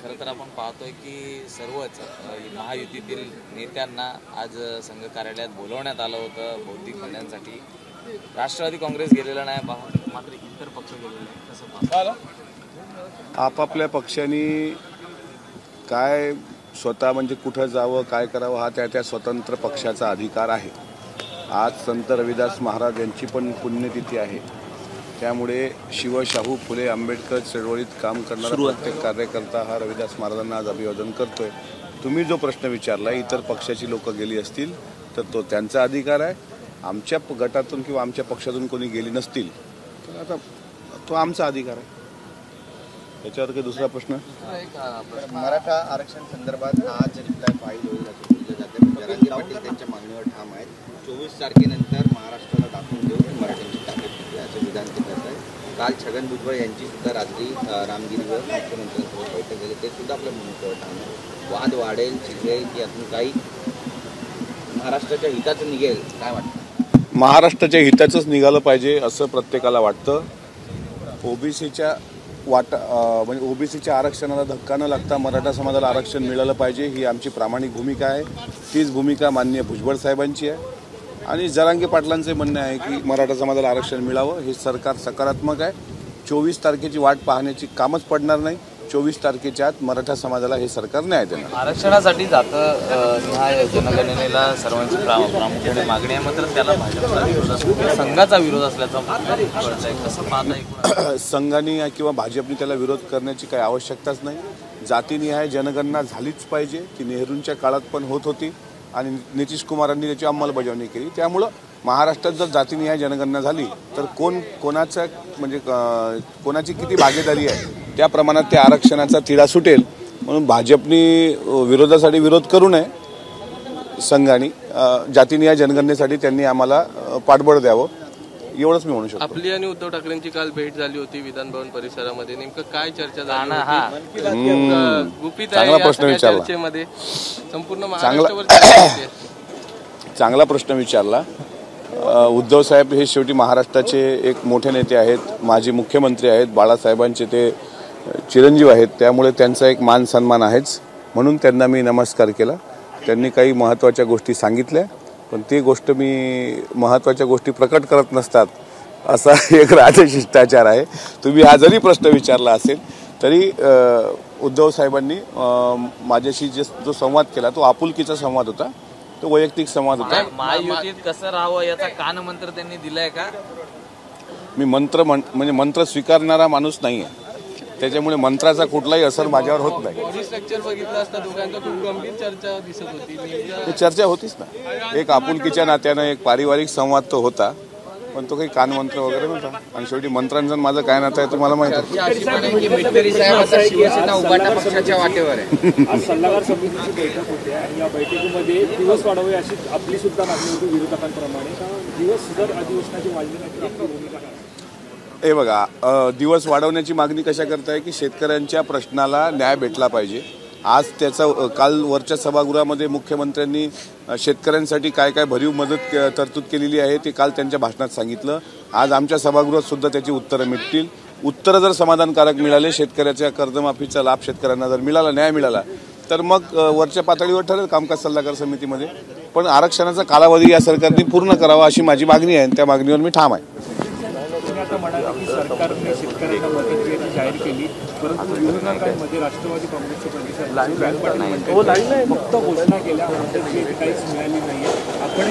खरं तर आपण पाहतोय की सर्वच महायुतीतील नेत्यांना आज संघ कार्यालयात बोलवण्यात आलं होतं बौद्धिक बंधनासाठी। राष्ट्रवादी काँग्रेस गेलेला नाही, मात्र इतर पक्ष गेलेले आहेत। कसं पाहता? आपापल्या पक्षांनी काय स्वतः म्हणजे कुठं जावं काय करावं हा त्या स्वतंत्र पक्षाचा अधिकार आहे। आज संत रविदास महाराज यांची पण पुण्यतिथी आहे, त्यामुळे शिवशाहू फुले आंबेडकर चळवळीत काम करणारा प्रत्येक कार्यकर्ता हा रविदास महाराजांना आज अभिवादन करतोय। तुम्ही जो प्रश्न विचारला इतर पक्षाची लोक गेली असतील तर तो त्यांचा अधिकार आहे, आमच्या गटातून किंवा आमच्या पक्षातून कोणी गेली नसतील तर आता तो आमचा अधिकार आहे। त्याच्यावर काही दुसरा प्रश्न? मराठा आरक्षण संदर्भात आज रिप्लाय फाईल होईल असं बोललं जाते। जरांगे पाटील त्यांच्या मागणीवर ठाम आहेत। 24 तारखेनंतर महाराष्ट्राला दाखवून देऊ की मराठ्यांची ताकद किती असं विधान ते करत आहे। काल छगन भुजबळ यांची सुद्धा रात्री रामगिरीवर मुख्यमंत्र्यांसोबत बैठक झाली, ते सुद्धा आपल्या भूमिकेवर ठाम आहे। वाद वाढेल चिघळेल की यातून काही महाराष्ट्राच्या हिताचं निघेल काय वाटतं? महाराष्ट्राच्या हिताचंच निघालं पाहिजे असं प्रत्येकाला वाटतं। ओबीसीच्या म्हणजे ओबीसीच्या आरक्षणाला धक्का न लागता मराठा समाजाला आरक्षण मिळालं पाहिजे ही आमची प्रामाणिक भूमिका आहे। तीच भूमिका माननीय भुजबळ साहेबांची आहे आणि जरांगे पाटलांचे म्हणणे आहे की मराठा समाजाला आरक्षण मिळावं। हे सरकार सकारात्मक आहे। 24 तारखेची वाट पाहण्याची कामच पडणार नाही। 24 तारखेच्या आत मराठा समाजाला हे सरकार न्याय देणार। आरक्षणासाठी निहाय जनगणनेला सर्वांची प्रामुख्याने मागणी आहे, मात्र त्याला भाजपचा विरोध असतो, संघाचा विरोध असल्याचं कळतंय। कसं पाहता? संघाने किंवा भाजपने त्याला विरोध करण्याची काही आवश्यकताच नाही। जातीनिहाय जनगणना झालीच पाहिजे, ती नेहरूंच्या काळात पण होत होती आणि नितीश कुमारांनी त्याची अंमलबजावणी केली। त्यामुळं महाराष्ट्रात जर जातीनिहाय जनगणना झाली तर कोणाचं म्हणजे कोणाची किती भागीदारी आहे त्या प्रमाणात त्या आरक्षणाचा तिढा सुटेल, म्हणून भाजपने विरोधासाठी विरोध करू नये। संघाने जातीनिहाय जनगणनेसाठी त्यांनी आम्हाला पाठबळ द्यावं एवढंच मी म्हणू शकतो। आपली आणि उद्धव ठाकरेंची काल भेट झाली होती विधान भवन परिसरामध्ये, नेमकं काय चर्चा झाली होती? गुपित चांगला प्रश्न विचारला, चर्चेमध्ये संपूर्ण महाराष्ट्रावर चांगला प्रश्न विचारला। उद्धव साहेब हे शेवटी महाराष्ट्राचे एक मोठे नेते आहेत, माजी मुख्यमंत्री आहेत, बाळासाहेबांचे ते चिरंजीव आहेत, त्यामुळे त्यांचा एक मान सन्मान आहेच, म्हणून त्यांना मी नमस्कार केला। त्यांनी काही महत्त्वाच्या गोष्टी सांगितल्या, पण ती गोष्ट मी महत्त्वाच्या गोष्टी प्रकट करत नसतात असा एक राजशिष्टाचार आहे। तुम्ही हा जरी प्रश्न विचारला असेल तरी उद्धव साहेबांनी माझ्याशी जो संवाद केला तो आपुलकीचा संवाद होता, तो वैयक्तिक संवाद होता। महायुतीत कसं राहावं याचा कानमंत्र त्यांनी दिलाय का? मी म्हणजे मंत्र स्वीकारणारा माणूस नाही आहे, त्याच्यामुळे मंत्राचा कुठलाही असर माझ्यावर होत नाही। स्ट्रक्चर बघितलं असता दोघांचा खूप गंभीर चर्चा दिसत होती। चर्चा होतीच ना, एक आपुलकीच्या नात्यानं एक पारिवारिक संवाद तो होता, पण तो काही कानमंत्र वगैरे नव्हता। आणि शेवटी मंत्रांचं माझं काय नातं आहे तुम्हाला माहिती आहे। शिवसेना उभाटा पक्षाच्या वाटेवर आहे। आज सल्लागार समितीची बैठक होते आणि या बैठकीमध्ये दिवस वाढवे अशी आपली सुद्धा मागणी होती विरोधकांप्रमाणे, दिवस जर अधिवेशनाची वाढली नाही तर आपली भूमिका काय? हे बघा, दिवस वाढवण्याची मागणी कशा करताय की शेतकऱ्यांच्या प्रश्नाला न्याय भेटला पाहिजे। आज त्याचा काल वरच्या सभागृहामध्ये मुख्यमंत्र्यांनी शेतकऱ्यांसाठी काय काय भरीव मदत तरतूद केलेली आहे ते काल त्यांच्या भाषणात सांगितलं। आज आमच्या सभागृहात सुद्धा त्याची उत्तरं मिळतील। उत्तरं जर समाधानकारक मिळाले, शेतकऱ्याच्या कर्जमाफीचा लाभ शेतकऱ्यांना जर मिळाला, न्याय मिळाला, तर मग वरच्या पातळीवर ठरेल कामकाज सल्लागार समितीमध्ये। पण आरक्षणाचा कालावधी या सरकारने पूर्ण करावा अशी माझी मागणी आहे आणि त्या मागणीवर मी ठाम आहे। आता म्हणाले की सरकारने शेतकऱ्यांना मदत जाहीर केली, परंतु विरोधकांमध्ये राष्ट्रवादी काँग्रेसचे फक्त घोषणा केल्या, काहीच मिळाली नाहीये। आपण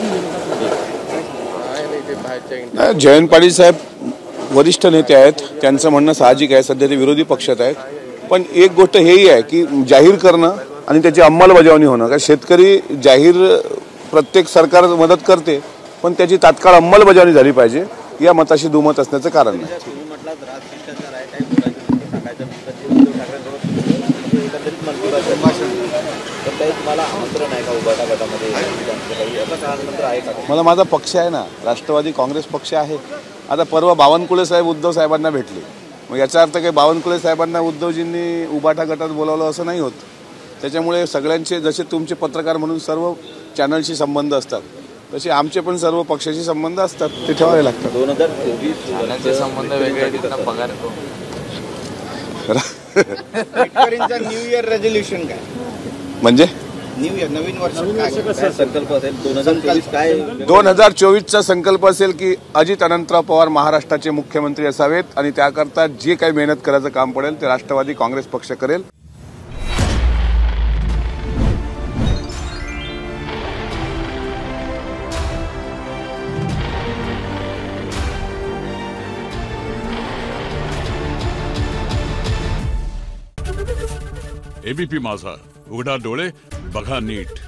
जयंत पाटील साहेब वरिष्ठ नेते आहेत, त्यांचं म्हणणं साहजिक आहे, सध्या ते विरोधी पक्षात आहेत, पण एक गोष्ट हेही आहे की जाहीर करणं आणि त्याची अंमलबजावणी होणं। कारण शेतकरी जाहीर प्रत्येक सरकार मदत करते, पण त्याची तात्काळ अंमलबजावणी झाली पाहिजे, या मताशी दुमत असण्याचं कारण नाही। मला माझा पक्ष आहे ना, राष्ट्रवादी काँग्रेस पक्ष आहे। आता परवा बावनकुळे साहेब उद्धव साहेबांना भेटले, मग याचा अर्थ काही बावनकुळे साहेबांना उद्धवजींनी उबाटा गटात बोलावलं असं नाही होत। त्याच्यामुळे सगळ्यांचे, जसे तुमचे पत्रकार म्हणून सर्व चॅनलशी संबंध असतात, तसे आमचे पण सर्व पक्षाशी संबंध असतात, ते ठेवावे लागतात। 2024 संबंध वेगळे, पगार शेतकऱ्यांचा न्यू इयर रेझोल्युशन काय? म्हणजे न्यू इयर नवीन वर्ष वर्ष कसं काय असेल? संकल्प असेल 2024 काय 2024चा संकल्प असेल की अजित अनंतराव पवार महाराष्ट्राचे मुख्यमंत्री असावेत आणि त्याकरता जे काही मेहनत करायचं काम पडेल ते राष्ट्रवादी काँग्रेस पक्ष करेल. एबीपी माझा, उघडा डोळे बघा नीट.